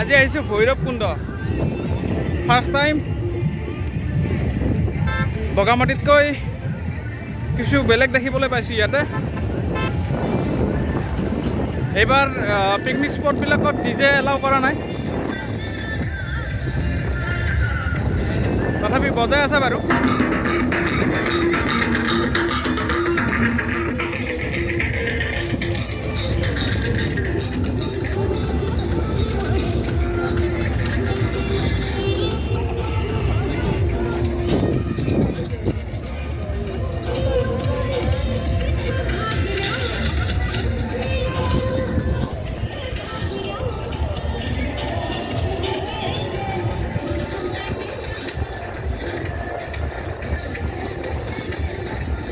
আজি আহিছোঁ Bhairabkunda first time বগামাটিতকৈ কিছু বেলেগ দেখিবলৈ পাইছোঁ ইয়াতে এইবাৰ পিকনিক স্পটবিলাকত ডিজে এলাউ কৰা নাই তথাপি বজাই আছে বাৰু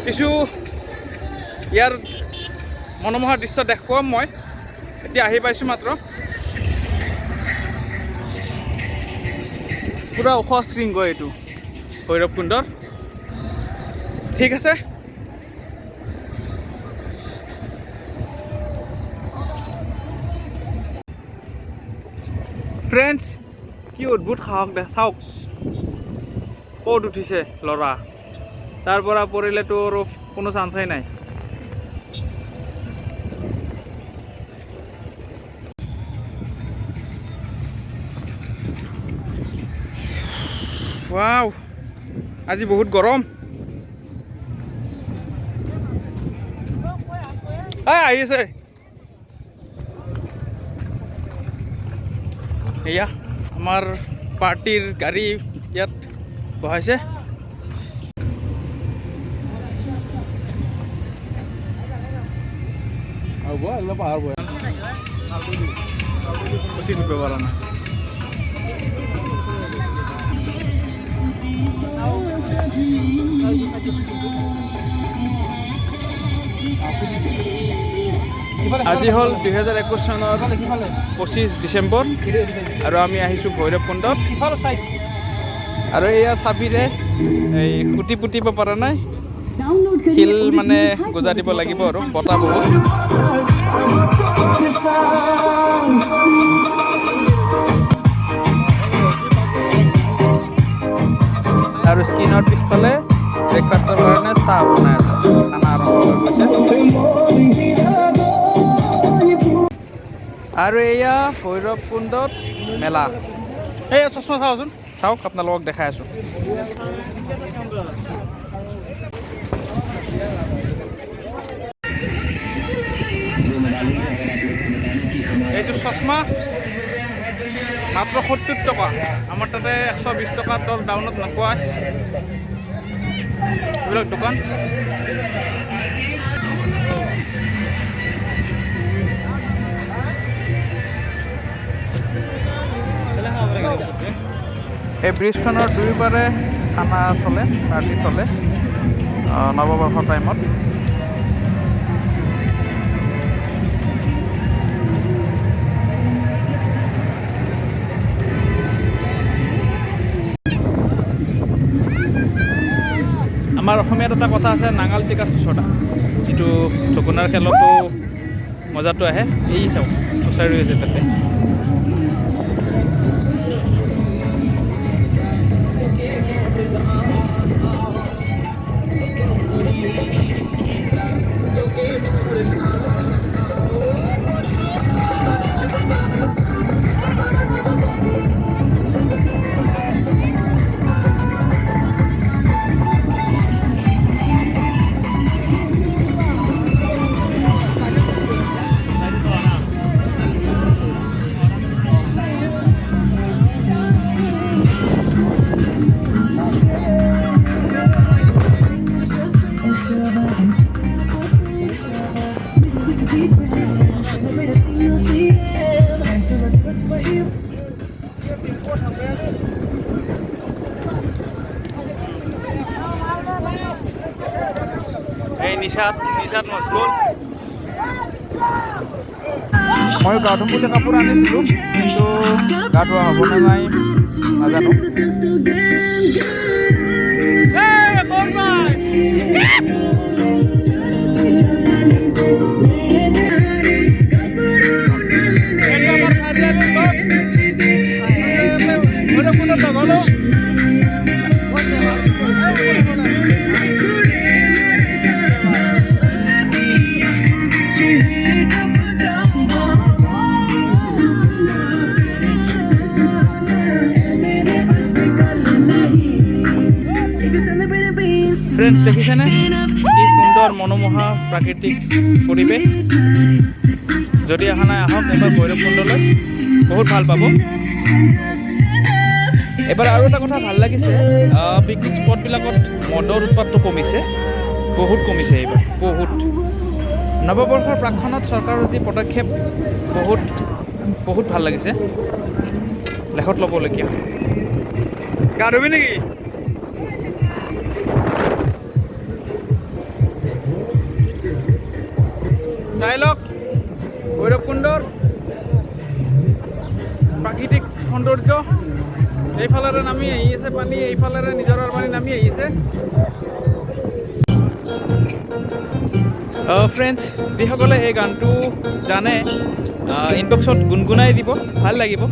কিছু ইয়াৰ মনোমোহা দৃশ্য দেখুৱাম মই এতিয়া আহি পাইছোঁ মাত্ৰ পুৰা ওখ শৃংগ এইটো ভৈৰৱকুণ্ডৰ ঠিক আছে ফ্ৰেণ্ডছ কি অদ্ভুত সাহস দে চাওক ক'ত উঠিছে ল'ৰা তাৰ পৰা পৰিলেতো আৰু কোনো চান্সেই নাই ৱাও আজি বহুত গৰম আহিছে এয়া আমাৰ পাৰ্টিৰ গাড়ী ইয়াত বহাইছে আজি হ'ল 2021 চনৰ 25 ডিচেম্বৰ আৰু আমি আহিছোঁ ভৈৰৱকুণ্ডত আৰু এয়া চাবিৰে এই কুটি পুতিব পৰা নাই শিল মানে গোজা দিব লাগিব আৰু বতাহ বহুত আৰু স্কিনৰ পিছফালে ব্ৰেকফাষ্টৰ কাৰণে চাহ বনাই আছে খানা আৰম্ভ হৈ গৈছে আৰু এয়া ভৈৰৱকুণ্ডত মেলা এই চশমা চাওকচোন চাওক আপোনালোকক দেখাই আছোঁ এইযোৰ চশমা মাত্ৰ 70 টকা আমাৰ তাতে 120 টকাৰ দল ডাউনত নাপায় এইবিলাক দোকান এই ব্ৰিজখনৰ দুয়োপাৰে খানা চলে পাৰ্টি চলে নৱবৰ্ষৰ টাইমত আমাৰ অসমীয়াত এটা কথা আছে নাঙাল টিকা চুচৰা যিটো ঢকুনাৰ খেলতো মজাটো আহে এই চাওক চুচাৰি আছে তাতে এই নিশাত মজগুল মই গা ধুম বুলি কাপোৰ আনিছিলোঁ কিন্তু গা ধোৱা হ'বনে নাই নাজানো follow. ফ্ৰেন্ডস দেখিছেনে কি সুন্দৰ মনোমোহা প্ৰাকৃতিক পৰিৱেশ যদি অহা নাই আহক এবাৰ ভৈৰৱকুণ্ডলৈ বহুত ভাল পাব এবাৰ আৰু এটা কথা ভাল লাগিছে পিকনিক স্পটবিলাকত মদৰ উৎপাদটো কমিছে বহুত কমিছে এইবাৰ বহুত নৱবৰ্ষৰ প্ৰাক্ষণত চৰকাৰৰ যি পদক্ষেপ বহুত বহুত ভাল লাগিছে লেখত ল'বলগীয়া গা ধুবি নেকি চাই লওক ভৈৰৱকুণ্ডৰ প্ৰাকৃতিক সৌন্দৰ্য এইফালেৰে নামি আহি আছে পানী এইফালেৰে নিজৰাৰ পানী নামি আহিছে ফ্ৰেণ্ডছ যিসকলে এই গানটো জানে ইনবক্সত গুণগুণাই দিব ভাল লাগিব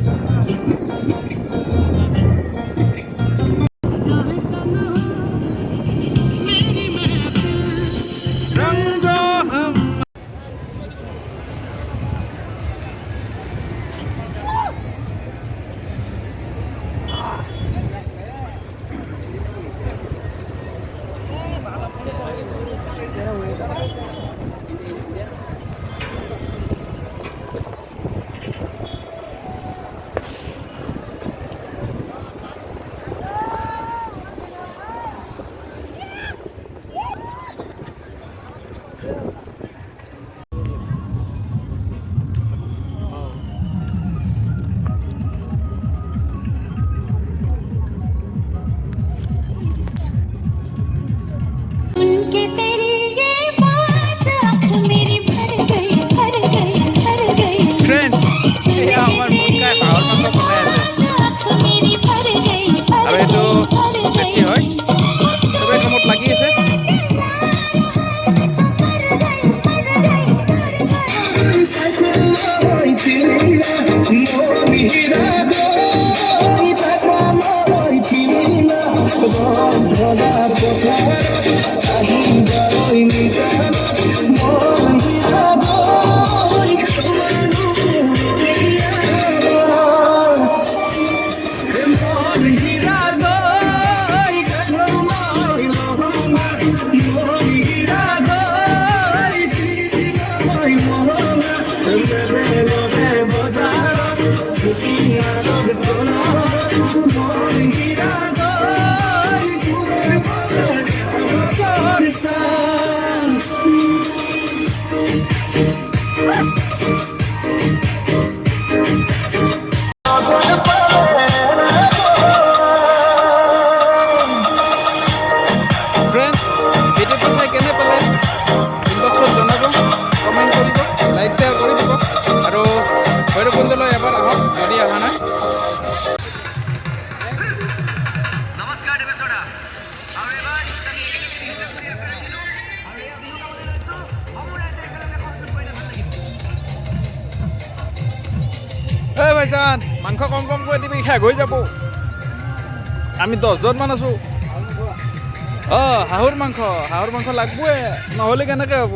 এই ভাইজান মাংস কম কম কৰি দিবি শেষ হৈ যাব আমি 10জন মান আছো হাঁহৰ মাংস লাগবই নহ'লে কেনেকৈ হ'ব